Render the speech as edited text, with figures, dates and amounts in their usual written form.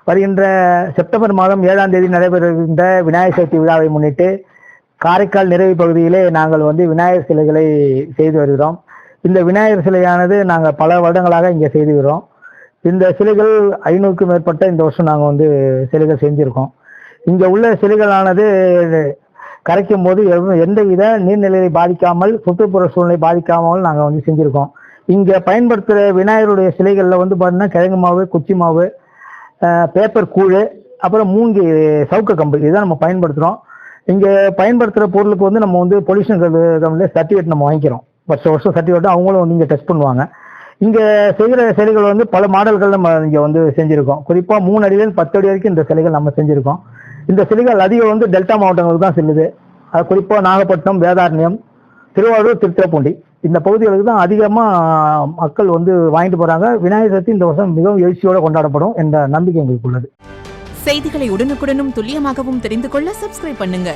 வருகின்ற செப்டம்பர் மாதம் 7ஆம் தேதி நடைபெறுகின்ற விநாயகர் சதுர்த்தி விழாவை முன்னிட்டு காரைக்கால் நிறைவு பகுதியிலே நாங்கள் விநாயகர் சிலைகளை செய்து வருகிறோம். இந்த விநாயகர் சிலையானது நாங்கள் பல வருடங்களாக இங்கே செய்து வருகிறோம். இந்த சிலைகள் 500க்கும் மேற்பட்ட இந்த வருஷம் நாங்கள் சிலைகள் செஞ்சுருக்கோம். இங்கே உள்ள சிலைகளானது கரைக்கும் போது எந்தவித நீர்நிலையை பாதிக்காமல், சுற்றுப்புற சூழ்நிலை பாதிக்காமல் நாங்கள் செஞ்சுருக்கோம். இங்கே பயன்படுத்துகிற விநாயகருடைய சிலைகளில் பார்த்தீங்கன்னா கிழங்கு மாவு, குச்சி மாவு, பேப்பர் கூழ், அப்புறம் மூங்கி சவுக்க கம்பு இதுதான் நம்ம பயன்படுத்துகிறோம். இங்கே பயன்படுத்துகிற பொருளுக்கு நம்ம பொல்யூஷன் சர்டிஃபிகேட் நம்ம வாங்கிக்கிறோம். வருஷம் சர்டிஃபிகேட் அவங்களும் இங்கே டெஸ்ட் பண்ணுவாங்க. இங்கே செய்கிற சிலைகள் பல மாடல்கள் நம்ம இங்கே செஞ்சுருக்கோம். குறிப்பாக 3 அடியிலிருந்து 10 அடி வரைக்கும் இந்த சிலைகள் நம்ம செஞ்சுருக்கோம். இந்த சிலைகள் அதிகம் டெல்டா மாவட்டங்களுக்கு தான் செல்லுது. அது குறிப்பாக நாகப்பட்டினம், வேதாரண்யம், திருவாரூர், திருத்துறைப்பூண்டி இந்த பகுதிகளுக்கு தான் அதிகமாக மக்கள் வாங்கிட்டு போகிறாங்க. விநாயகர் சதுர்த்தி இந்த வருஷம் மிகவும் எழுச்சியோடு கொண்டாடப்படும் என்ற நம்பிக்கை எங்களுக்கு உள்ளது. செய்திகளை உடனுக்குடனும் துல்லியமாகவும் தெரிந்து கொள்ள சப்ஸ்கிரைப் பண்ணுங்க.